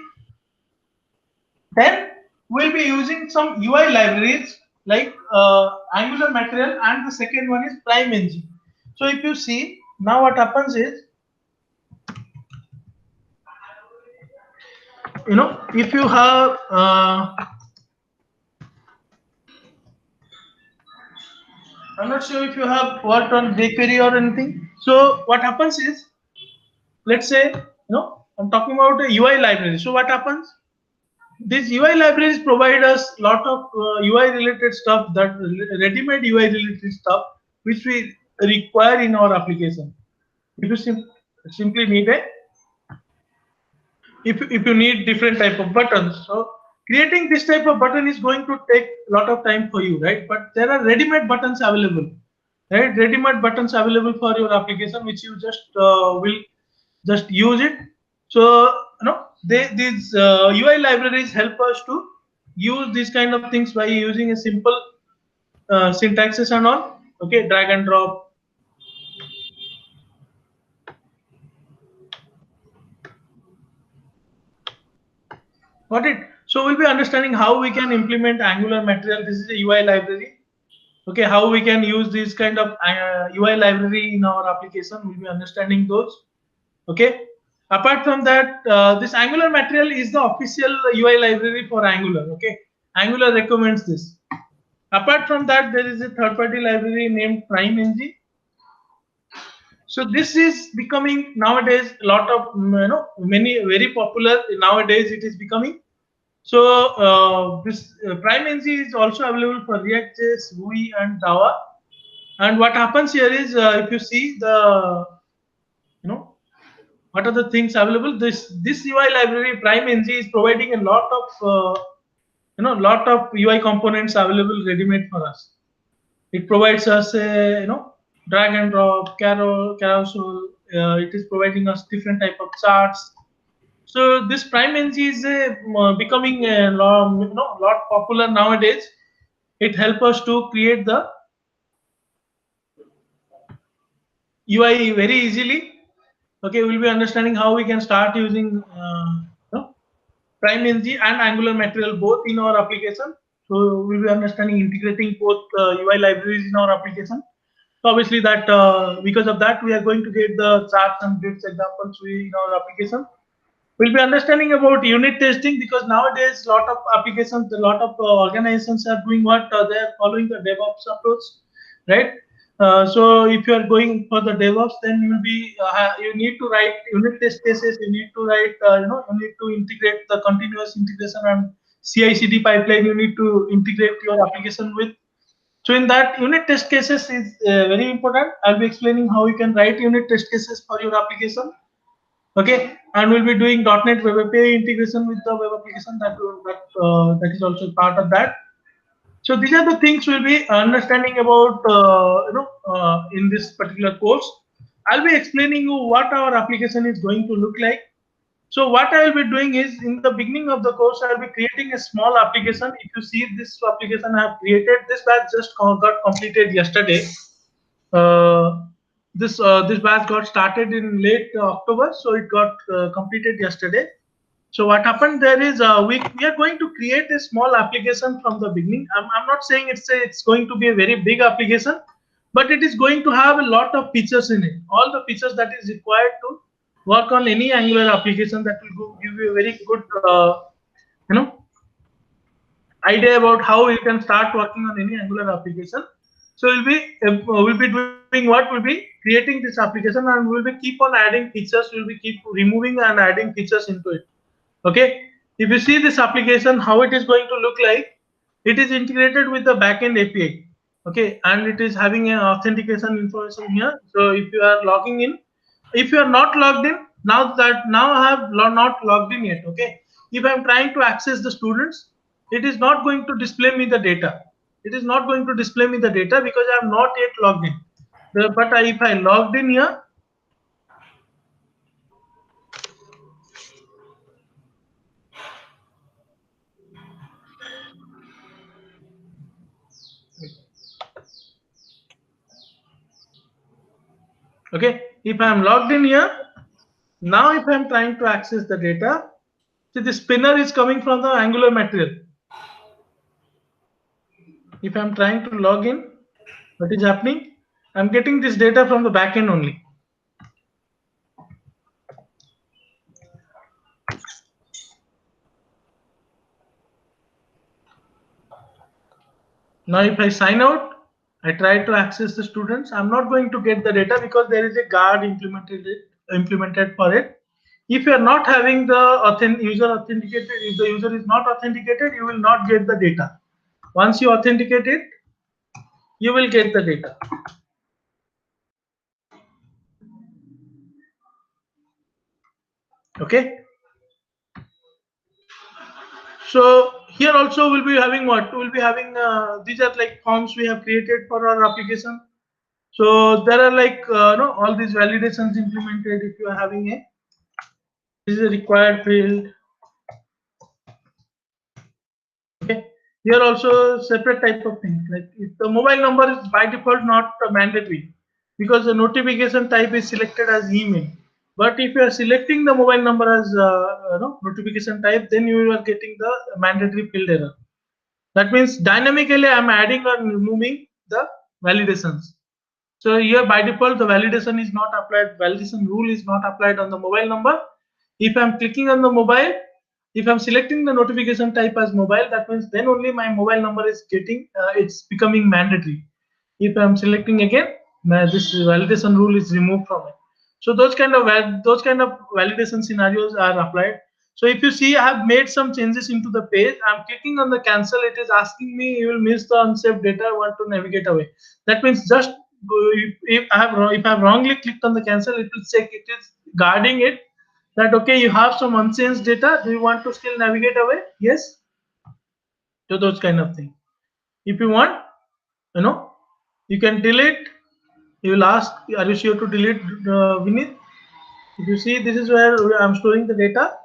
Then we'll be using some UI libraries like Angular Material, and the second one is PrimeNG. So if you see now, what happens is, if you have I'm not sure if you have worked on jQuery or anything. So what happens is, let's say, I'm talking about a UI library. So what happens? These UI libraries provide us a lot of UI related stuff, that ready-made UI related stuff, which we require in our application. If you simply need if you need different type of buttons, so creating this type of button is going to take a lot of time for you, right? But there are ready-made buttons available, right? Ready-made buttons available for your application, which you just will just use it. So these UI libraries help us to use these kind of things by using a simple syntaxes and all. Okay, drag and drop. Got it? So we'll be understanding how we can implement Angular Material. This is a UI library. Okay, how we can use this kind of UI library in our application. We'll be understanding those. Okay. Apart from that, this Angular material is the official UI library for Angular. Okay, Angular recommends this. Apart from that, there is a third-party library named PrimeNG. So this is becoming nowadays a lot of many very popular nowadays. It is becoming. So this PrimeNG is also available for React.js, Vue, and Java. And what happens here is, if you see the what are the things available, this UI library PrimeNG is providing a lot of lot of UI components available ready-made for us. It provides us a drag and drop, carousel. It is providing us different type of charts. So this PrimeNG is becoming a lot popular nowadays. It helps us to create the UI very easily. Okay, we'll be understanding how we can start using PrimeNG and Angular material both in our application. So we'll be understanding integrating both UI libraries in our application. So obviously that because of that we are going to get the charts and grids examples in our application. We'll be understanding about unit testing because nowadays a lot of applications, a lot of organizations are doing what they are following the DevOps approach, right? So if you are going for the DevOps, then you will be you need to write unit test cases. You need to write you need to integrate the continuous integration and CI/CD pipeline. You need to integrate your application with. So in that, unit test cases is very important. I'll be explaining how you can write unit test cases for your application. Okay, and we'll be doing .NET Web API integration with the web application. That is also part of that. So these are the things we'll be understanding about in this particular course. I'll be explaining you what our application is going to look like. So what I will be doing is in the beginning of the course, I'll be creating a small application. If you see this application I have created, this batch just got completed yesterday. This batch got started in late October, so it got completed yesterday. So what happened there is we are going to create a small application from the beginning. I'm not saying it's going to be a very big application, but it is going to have a lot of features in it. All the features that is required to work on any Angular application that will give you a very good idea about how you can start working on any Angular application. So we'll be doing what? We'll be creating this application and we'll be keep on adding features. We'll be keep removing and adding features into it. Okay. If you see this application, how it is going to look like, it is integrated with the backend API. Okay, and it is having an authentication information here. So if you are logging in, if you are not logged in, now I have not logged in yet. Okay, if I am trying to access the students, it is not going to display me the data. It is not going to display me the data because I am not yet logged in. But if I logged in here, okay, if I am logged in here, now if I am trying to access the data, see the spinner is coming from the Angular material. If I am trying to log in, what is happening? I am getting this data from the backend only. Now if I sign out, I try to access the students, I'm not going to get the data because there is a guard implemented for it. If you are not having the user authenticated, if the user is not authenticated, you will not get the data. Once you authenticate it, you will get the data. Okay. So here also we'll be having what? We'll be having these are like forms we have created for our application. So there are like all these validations implemented. If you are having a, this is a required field. Okay. Here also separate type of things, like if the mobile number is by default not mandatory because the notification type is selected as email. But if you are selecting the mobile number as notification type, then you are getting the mandatory field error. That means dynamically I'm adding or removing the validations. So here by default the validation is not applied. Validation rule is not applied on the mobile number. If I'm clicking on the mobile, if I'm selecting the notification type as mobile, that means then only my mobile number is getting, it's becoming mandatory. If I'm selecting again, this validation rule is removed from it. So those kind of validation scenarios are applied. So if you see, I have made some changes into the page. I'm clicking on the cancel. It is asking me you will miss the unsafe data. I want to navigate away. That means just if I have wrongly clicked on the cancel, it will check. It is guarding it that okay, you have some unchanged data. Do you want to still navigate away? Yes. So those kind of thing. If you want, you know, you can delete. You will ask, are you sure to delete Vinith? If you see, this is where I'm storing the data.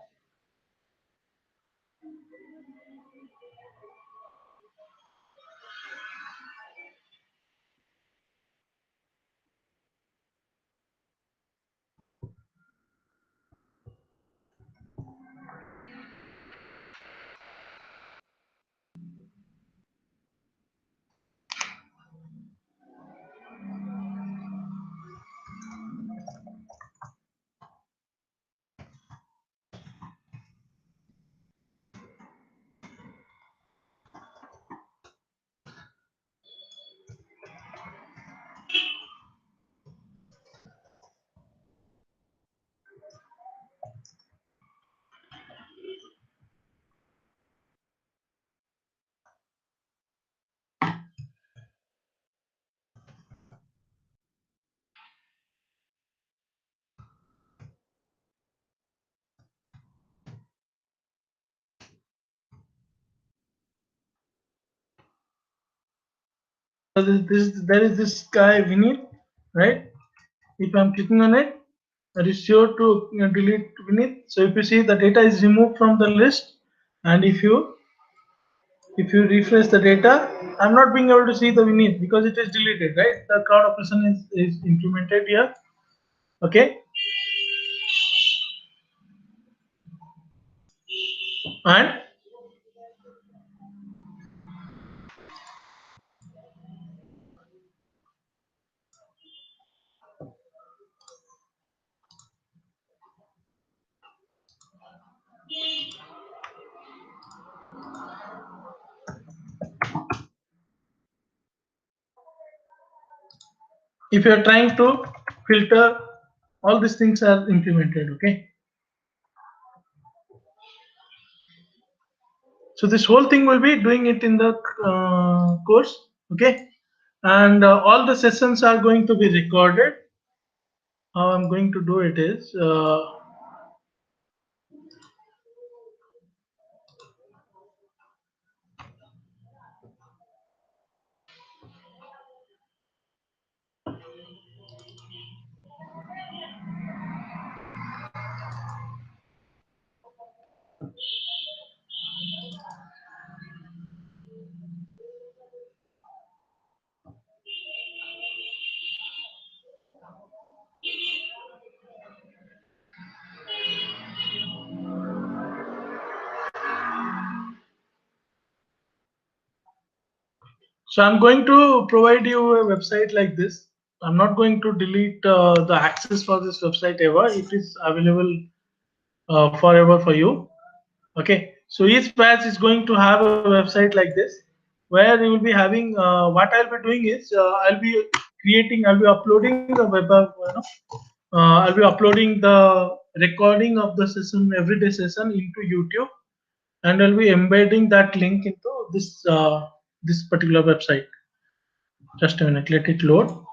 So there is this guy Vinith, right? If I'm clicking on it, are you sure to delete Vinith? So if you see, the data is removed from the list, and if you refresh the data, I'm not being able to see the Vinith because it is deleted, right? The crowd operation is implemented here. Okay, and if you're trying to filter, all these things are implemented. Okay, so this whole thing will be doing it in the course. Okay, and all the sessions are going to be recorded. How I'm going to do it is so I'm going to provide you a website like this. I'm not going to delete the access for this website ever. It is available forever for you. Okay, so each batch is going to have a website like this, where you will be having. What I'll be doing is I'll be uploading the I'll be uploading the recording of the session, everyday session, into YouTube, and I'll be embedding that link into this particular website. Just a minute, let it load.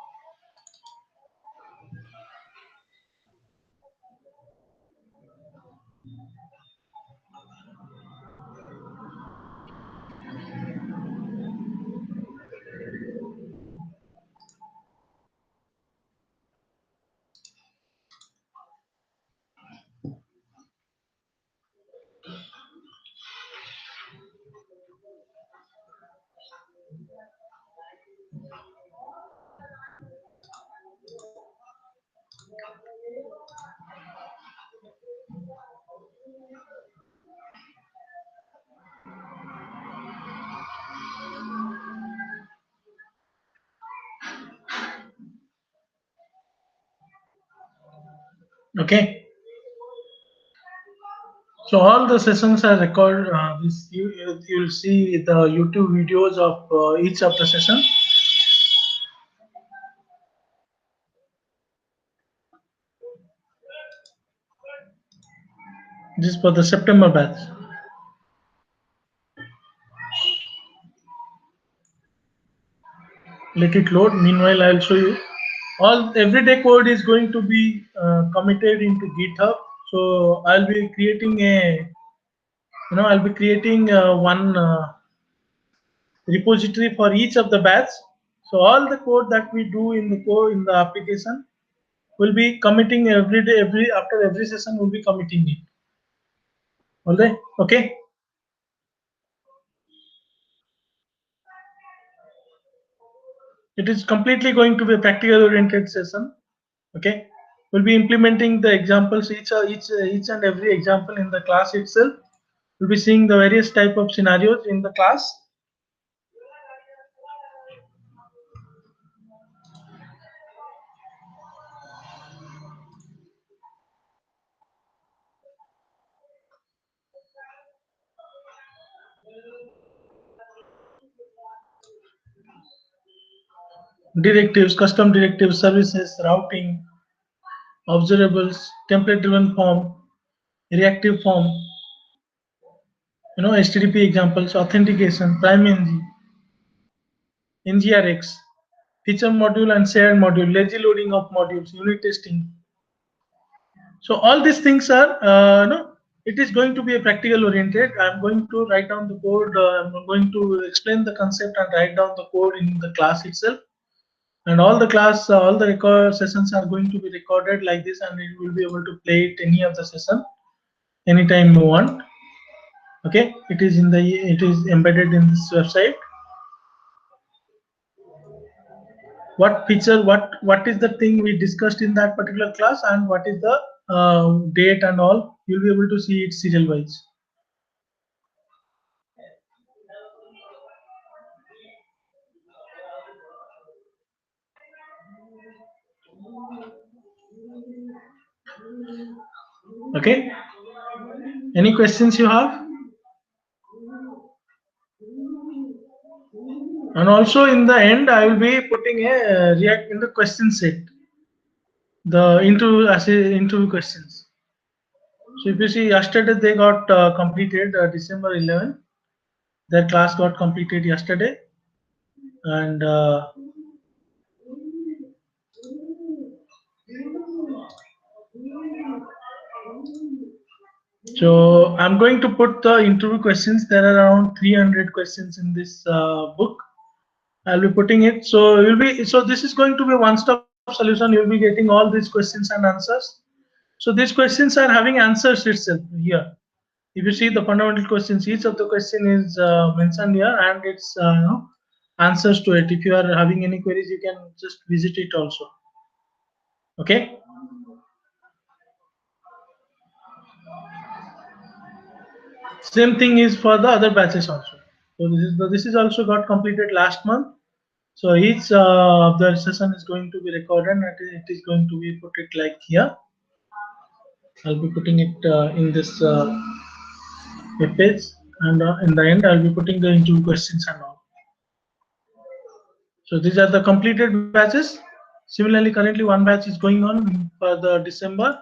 Okay, So all the sessions are recorded. You will see the YouTube videos of each of the session. This is for the September batch. Let it load. Meanwhile, I'll show you. All everyday code is going to be committed into GitHub. So I'll be creating one repository for each of the batch. So all the code that we do in the application will be committing every day. After every session, we'll be committing it. All right. Okay. It is completely going to be a practical oriented session. Okay. We'll be implementing the examples, each and every example in the class itself. We'll be seeing the various type of scenarios in the class. Directives, custom directives, services, routing, observables, template-driven form, reactive form, HTTP examples, authentication, PrimeNG, NGRX, feature module and shared module, lazy loading of modules, unit testing. So all these things are, it is going to be a practical oriented. I'm going to write down the code. I'm going to explain the concept and write down the code in the class itself. And all the record sessions are going to be recorded like this, and you will be able to play it any of the session anytime you want. Okay, it is embedded in this website. What feature, what is the thing we discussed in that particular class, and what is the date and all, you'll be able to see it serial wise. Okay, any questions you have? And also in the end, I will be putting a React in the question set, the interview questions. So if you see, yesterday they got completed, December 11th. Their class got completed yesterday, and so I'm going to put the interview questions. There are around 300 questions in this book. I'll be putting it. So this is going to be a one-stop solution. You'll be getting all these questions and answers. So these questions are having answers itself here. If you see the fundamental questions, each of the question is mentioned here, and it's answers to it. If you are having any queries, you can just visit it also. Okay. Same thing is for the other batches also. So this is also got completed last month. So each of the session is going to be recorded, and it is going to be put it like here. I'll be putting it in this web page, and in the end I'll be putting the interview questions and all. So these are the completed batches. Similarly, currently one batch is going on for the December.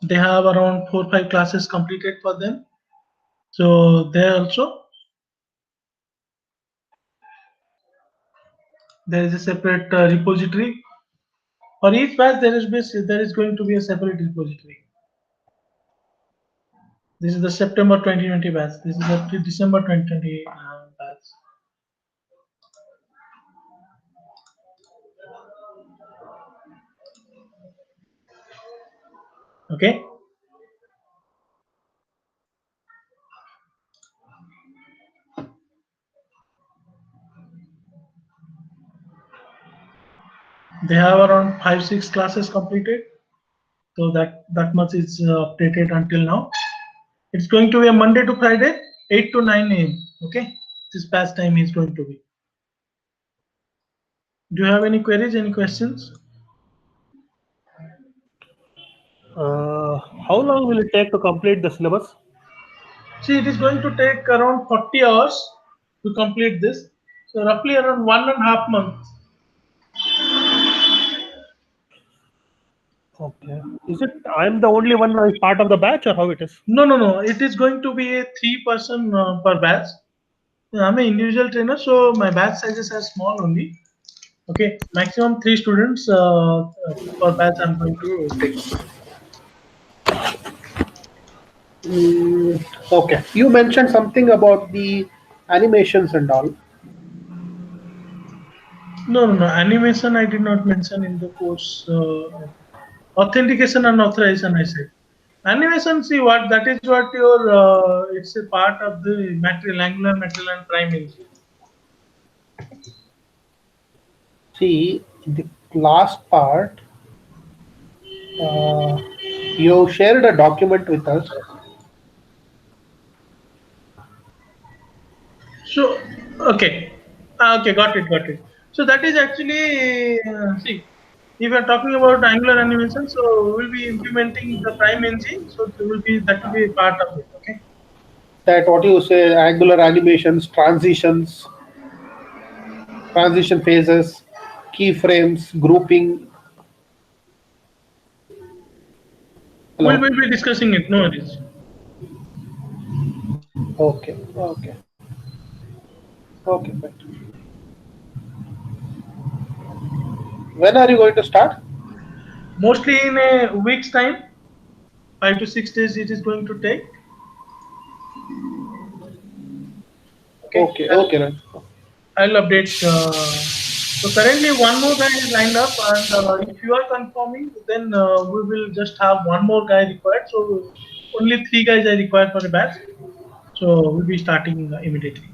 They have around 4 or 5 classes completed for them. So there also there is a separate repository. For each batch, there is going to be a separate repository. This is the September 2020 batch. This is the December 2020 batch. Okay. They have around 5-6 classes completed. So that much is updated until now. It's going to be a Monday to Friday, 8 to 9 a.m. Okay. This batch time is going to be. Do you have any queries, any questions? How long will it take to complete the syllabus? See, it is going to take around 40 hours to complete this. So roughly around 1.5 months. Okay. Is it I'm the only one who is part of the batch, or how it is? No. It is going to be a 3-person per batch. I'm an individual trainer, so my batch sizes are small only. Okay, maximum 3 students per batch I'm going to take. Okay. You mentioned something about the animations and all. No. Animation I did not mention in the course. Authentication and authorization I said. Animation, see what that is what your it's a part of the material, Angular material and Prime engine. See, the last part, you shared a document with us. So okay, got it. So that is actually see, if you are talking about Angular animation, so we will be implementing the Prime engine. So that will be a part of it. Okay. That what you say, angular animations, transition phases, keyframes, grouping. We Hello. will be discussing it. No worries. Okay. Fine. When are you going to start? Mostly in a week's time, 5 to 6 days it is going to take. Okay. Okay. Right. I'll update. So currently one more guy is lined up, and if you are confirming, then we will just have one more guy required. So only 3 guys are required for a batch. So we'll be starting immediately.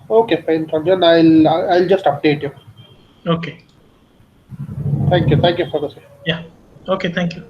Okay, fine, Ranjan. I'll just update you. Okay. Thank you for the session. Yeah. Okay. Thank you.